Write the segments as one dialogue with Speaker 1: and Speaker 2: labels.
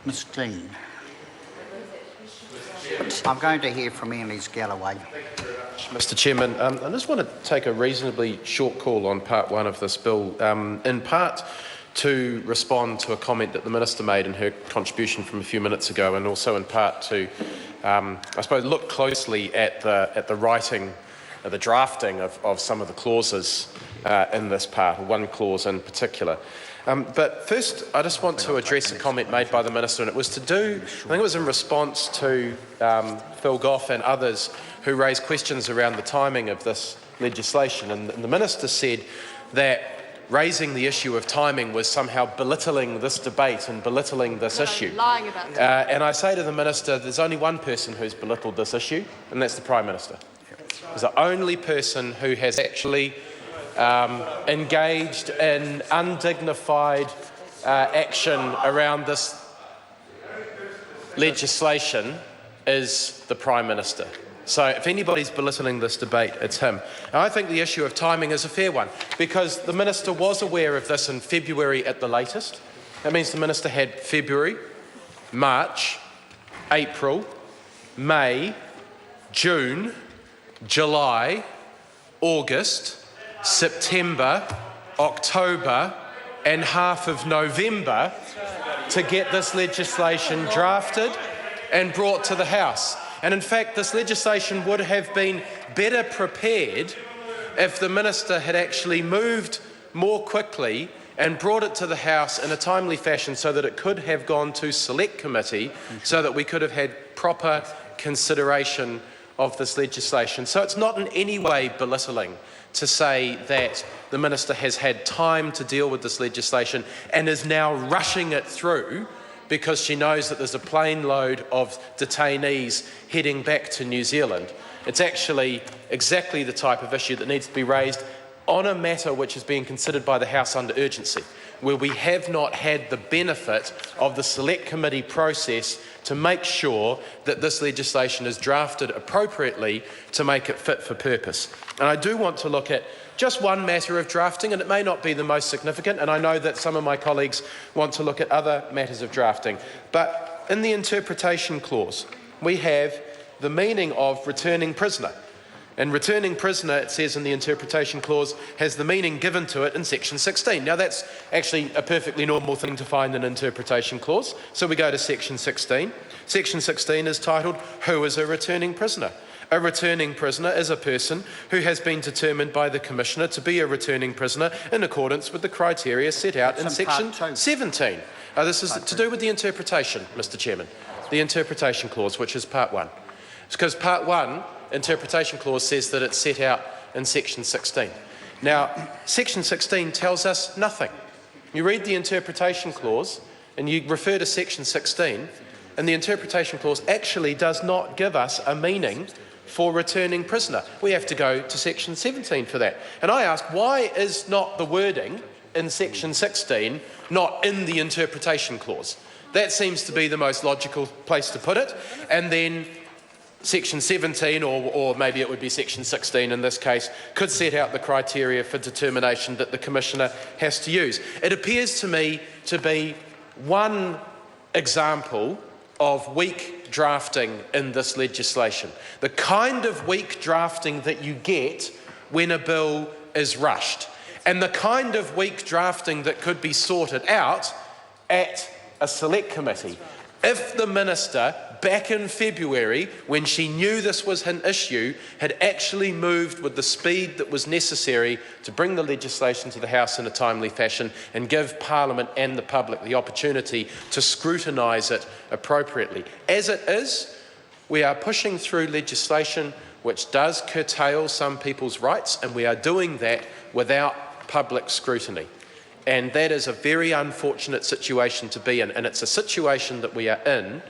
Speaker 1: Ms Dean. I'm going to hear from Annelies Galloway.
Speaker 2: Mr Chairman, I just want to take a reasonably short call on part one of this bill, in part to respond to a comment that the Minister made in her contribution from a few minutes ago, and also in part to, I suppose, look closely at the writing, the drafting of some of the clauses in this part, one clause in particular. But first, I just want to address a comment made by the Minister, and it was to do, I think it was in response to Phil Goff and others who raised questions around the timing of this legislation. And the Minister said that raising the issue of timing was somehow belittling this debate and belittling this issue.
Speaker 3: Lying about it.
Speaker 2: And I say to the Minister, there's only one person who's belittled this issue, and that's the Prime Minister. He's the only person who has actually engaged in undignified action around this legislation is the Prime Minister. So if anybody's belittling this debate, it's him. And I think the issue of timing is a fair one, because the Minister was aware of this in February at the latest. That means the Minister had February, March, April, May, June, July, August, September, October and half of November to get this legislation drafted and brought to the House. And in fact, this legislation would have been better prepared if the Minister had actually moved more quickly and brought it to the House in a timely fashion so that it could have gone to Select Committee so that we could have had proper consideration of this legislation. So it's not in any way belittling to say that the Minister has had time to deal with this legislation and is now rushing it through because she knows that there's a plane load of detainees heading back to New Zealand. It's actually exactly the type of issue that needs to be raised on a matter which is being considered by the House under urgency, where we have not had the benefit of the Select Committee process to make sure that this legislation is drafted appropriately to make it fit for purpose. And I do want to look at just one matter of drafting, and it may not be the most significant, and I know that some of my colleagues want to look at other matters of drafting. But in the interpretation clause, we have the meaning of returning prisoner. And returning prisoner, it says in the interpretation clause, has the meaning given to it in section 16. Now that's actually a perfectly normal thing to find in an interpretation clause. So we go to section 16. Section 16 is titled, Who is a returning prisoner? A returning prisoner is a person who has been determined by the Commissioner to be a returning prisoner in accordance with the criteria set out in section 17. This is to do with the interpretation, Mr Chairman. The interpretation clause, which is part one. It's because part one, interpretation clause, says that it's set out in section 16. Now, section 16 tells us nothing. You read the interpretation clause and you refer to section 16, and the interpretation clause actually does not give us a meaning for returning prisoner. We have to go to section 17 for that. And I ask, why is not the wording in section 16 not in the interpretation clause? That seems to be the most logical place to put it. And then section 17, or maybe it would be section 16 in this case, could set out the criteria for determination that the Commissioner has to use. It appears to me to be one example of weak drafting in this legislation. The kind of weak drafting that you get when a bill is rushed, and the kind of weak drafting that could be sorted out at a Select Committee. If the Minister, back in February, when she knew this was an issue, had actually moved with the speed that was necessary to bring the legislation to the House in a timely fashion and give Parliament and the public the opportunity to scrutinise it appropriately. As it is, we are pushing through legislation which does curtail some people's rights, and we are doing that without public scrutiny. And that is a very unfortunate situation to be in, and it's a situation that we are in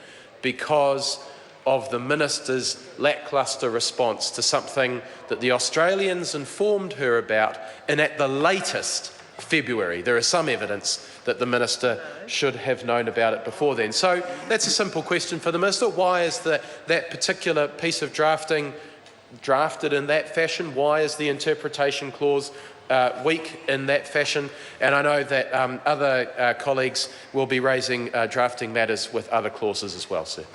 Speaker 2: because of the Minister's lacklustre response to something that the Australians informed her about in at the latest February. There is some evidence that the Minister should have known about it before then. So that's a simple question for the Minister. Why is that particular piece of drafting drafted in that fashion? Why is the interpretation clause week in that fashion, and I know that other colleagues will be raising drafting matters with other clauses as well, sir.